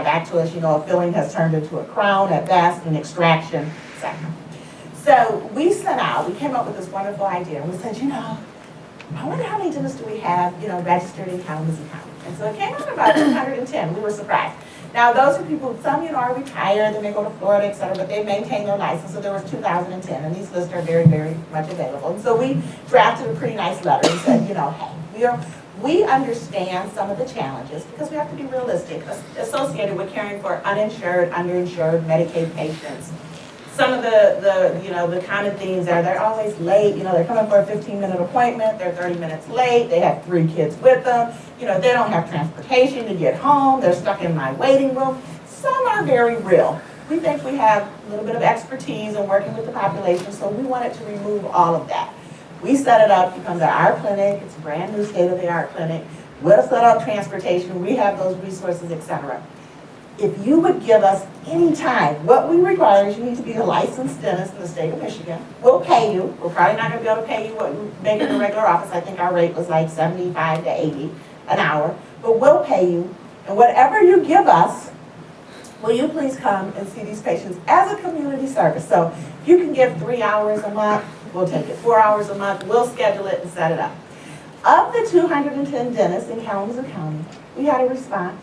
back to us, you know, a filling has turned into a crown at best, an extraction, etc. So we came up with this wonderful idea. We said, you know, I wonder how many dentists do we have, you know, registered in Kalamazoo County. And so it came out about 210. We were surprised. Now, those are people, some, you know, are retired, and they go to Florida, et cetera, but they maintain their license. So there was 2010, and these lists are very, very much available. And so we drafted a pretty nice letter and said, you know, hey, we understand some of the challenges, because we have to be realistic, associated with caring for uninsured, underinsured Medicaid patients. Some of the kind of things are they're always late. You know, they're coming for a 15-minute appointment. They're 30 minutes late. They have 3 kids with them. You know, they don't have transportation to get home. They're stuck in my waiting room. Some are very real. We think we have a little bit of expertise in working with the population, so we wanted to remove all of that. We set it up. You come to our clinic. It's a brand new state-of-the-art clinic. We'll set up transportation. We have those resources, etc. If you would give us any time, what we require is you need to be a licensed dentist in the state of Michigan. We'll pay you. We're probably not going to be able to pay you what you make in the regular office. I think our rate was like 75 to 80 an hour. But we'll pay you. And whatever you give us, will you please come and see these patients as a community service? So if you can give 3 hours a month, we'll take it. 4 hours a month, we'll schedule it and set it up. Of the 210 dentists in Kalamazoo County, we had a response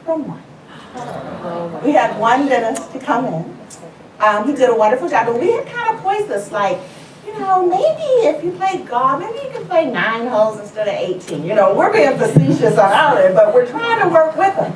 from 1. We had 1 dentist to come in. He did a wonderful job, but we had kind of poised this like, you know, maybe if you play golf, maybe you can play 9 holes instead of 18. You know, we're being facetious on our end, but we're trying to work with him.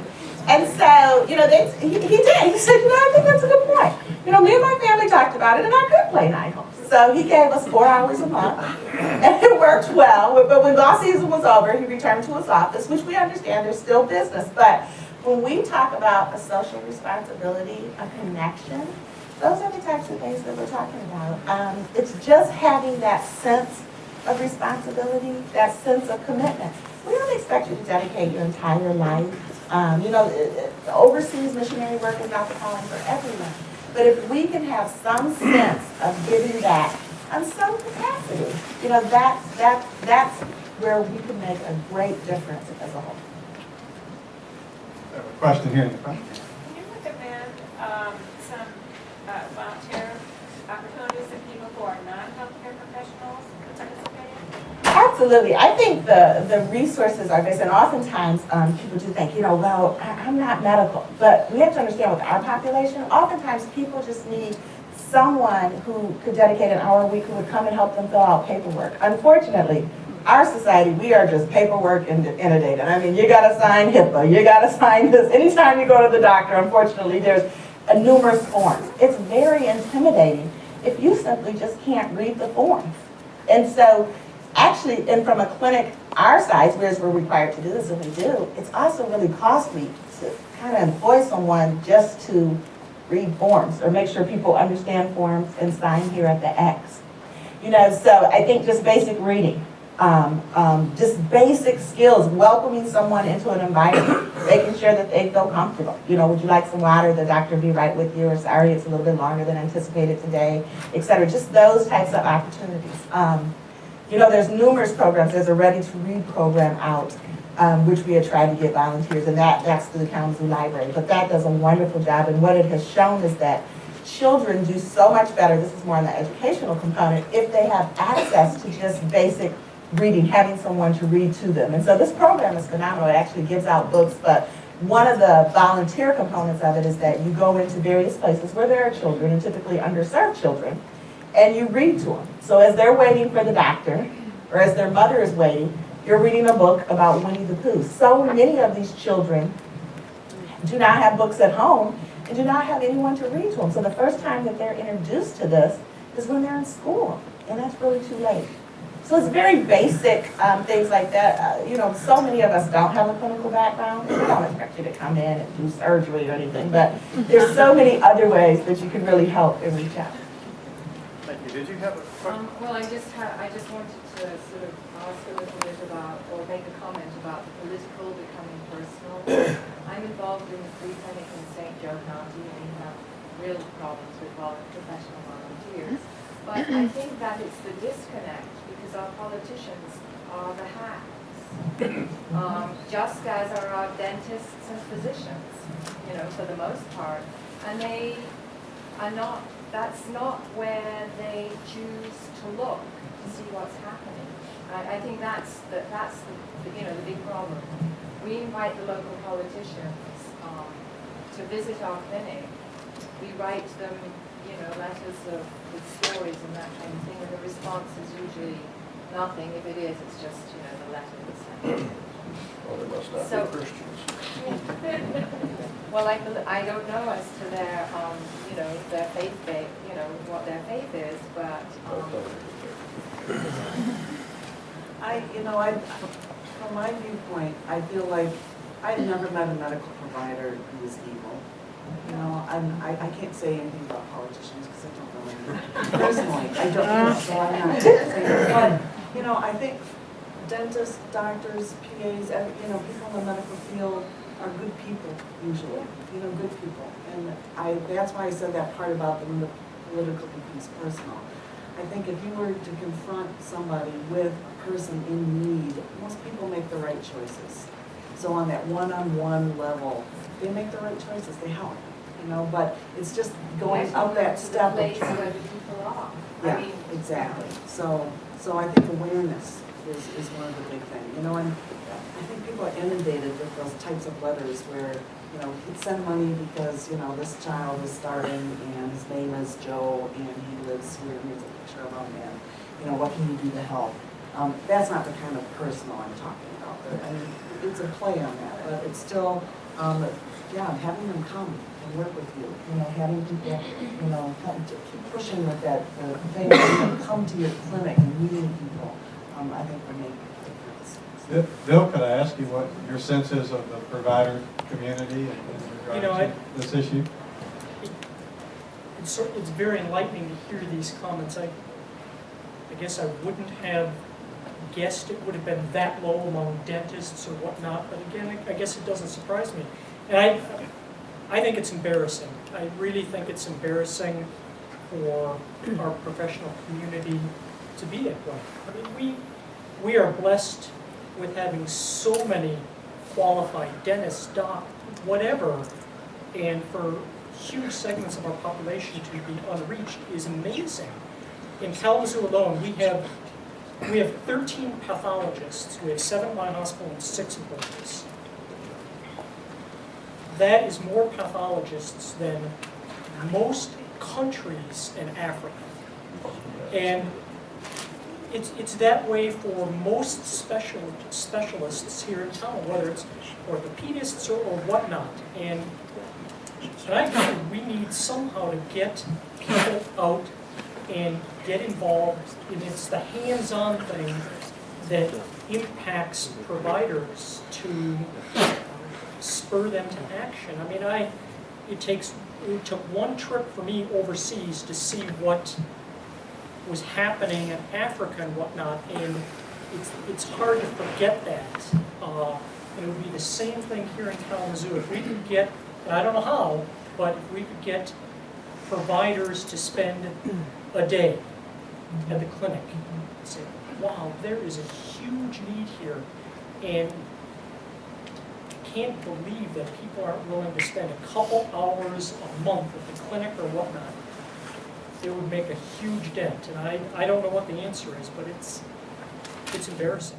And so, you know, he did. He said, you know, I think that's a good point. You know, me and my family talked about it, and I could play 9 holes. So he gave us 4 hours a month, and it worked well. But when golf season was over, he returned to his office, which we understand there's still business. But when we talk about a social responsibility, a connection, those are the types of things that we're talking about. It's just having that sense of responsibility, that sense of commitment. We don't expect you to dedicate your entire life. You know, overseas missionary work is not the calling for everyone. But if we can have some sense of giving back on some capacity, you know, that's where we can make a great difference as a whole. I have a question here in the front. Can you recommend some volunteer opportunities for people who are non-healthcare professionals to participate in? Absolutely. I think the resources are based, and oftentimes people do think, you know, well, I'm not medical. But we have to understand with our population, oftentimes people just need someone who could dedicate an hour a week who would come and help them fill out paperwork. Unfortunately, our society, we are just paperwork inundated. I mean, you got to sign HIPAA, you got to sign this. Anytime you go to the doctor, unfortunately, there's numerous forms. It's very intimidating if you simply just can't read the forms. And so, actually, and from a clinic our size, whereas we're required to do this, and we do, it's also really costly to kind of employ someone just to read forms or make sure people understand forms and sign here at the X. You know, so I think just basic reading. Just basic skills, welcoming someone into an environment, making sure that they feel comfortable. You know, would you like some water? The doctor will be right with you, or sorry, it's a little bit longer than anticipated today, etc. Just those types of opportunities. You know, there's numerous programs. There's a Ready to Read program out, which we are trying to get volunteers, and that's through the Kalamazoo Library. But that does a wonderful job, and what it has shown is that children do so much better, this is more on the educational component, if they have access to just basic reading, having someone to read to them. And so this program is phenomenal. It actually gives out books, but one of the volunteer components of it is that you go into various places where there are children, and typically underserved children, and you read to them. So as they're waiting for the doctor, or as their mother is waiting, you're reading a book about Winnie the Pooh. So many of these children do not have books at home and do not have anyone to read to them. So the first time that they're introduced to this is when they're in school, and that's really too late. So it's very basic things like that. You know, so many of us don't have a clinical background. We don't expect you to come in and do surgery or anything, but there's so many other ways that you can really help and reach out. Thank you. Did you have a question? Well, I just wanted to sort of ask a little bit about, or make a comment about the political becoming personal. I'm involved in the free clinic in St. Joe County, and we have real problems with professional volunteers. But I think that it's the disconnect, because our politicians are the hacks, just as are our dentists and physicians. you know, for the most part. And they are not, that's not where they choose to look to see what's happening. I think that's the you know, the big problem. We invite the local politicians to visit our clinic. We write them, you know, letters with stories and that kind of thing, and the response is usually nothing. If it is, it's just, you know, the letter that's sent. Well, they must not So- be Christians. Well, I don't know as to their, you know, their faith, you know, what their faith is, but, From my viewpoint, I feel like I've never met a medical provider who is evil. You know, I can't say anything about politicians because I don't know any. Personally, I don't know, so I'm not saying. But, you know, I think dentists, doctors, PAs, you know, people in the medical field are good people usually, you know, good people. And that's why I said that part about the political becomes personal. I think if you were to confront somebody with a person in need, most people make the right choices. So on that one-on-one level, they make the right choices, they help, you know, but it's just going up that step to the of place where trying. the people are. I Yeah, mean, exactly. So I think awareness is one of the big things, you know, and I think people are inundated with those types of letters where, you know, he'd send money because, you know, this child is starting and his name is Joe and he lives here, and here's a picture of him, and, you know, what can you do to help? That's not the kind of personal I'm talking about. I mean, it's a play on that, but it's still, yeah, having them come and work with you, you know, having people, you know, keep pushing with that thing, come to your clinic and meeting people, I think would make a difference. Bill, could I ask you what your sense is of the provider community in You know, regard to this issue? It's very enlightening to hear these comments. I guess I wouldn't have guessed it would have been that low among dentists or whatnot, but again, I guess it doesn't surprise me. And I think it's embarrassing. I really think it's embarrassing for our professional community to be that way. I mean, we are blessed with having so many qualified dentists, doc, whatever, and for huge segments of our population to be unreached is amazing. In Kalamazoo alone, we have 13 pathologists. We have 7 at my hospital and 6 in Borges. That is more pathologists than most countries in Africa. And it's that way for most specialists here in town, whether it's orthopedists or whatnot. And I think we need somehow to get people out and get involved, and it's the hands-on thing that impacts providers to spur them to action. I mean, it took one trip for me overseas to see what was happening in Africa and whatnot, and it's hard to forget that. And it would be the same thing here in Kalamazoo. If we could get, and I don't know how, but if we could get providers to spend a day at the clinic and say, wow, there is a huge need here, and I can't believe that people aren't willing to spend a couple hours a month at the clinic or whatnot. It would make a huge dent, and I don't know what the answer is, but it's embarrassing.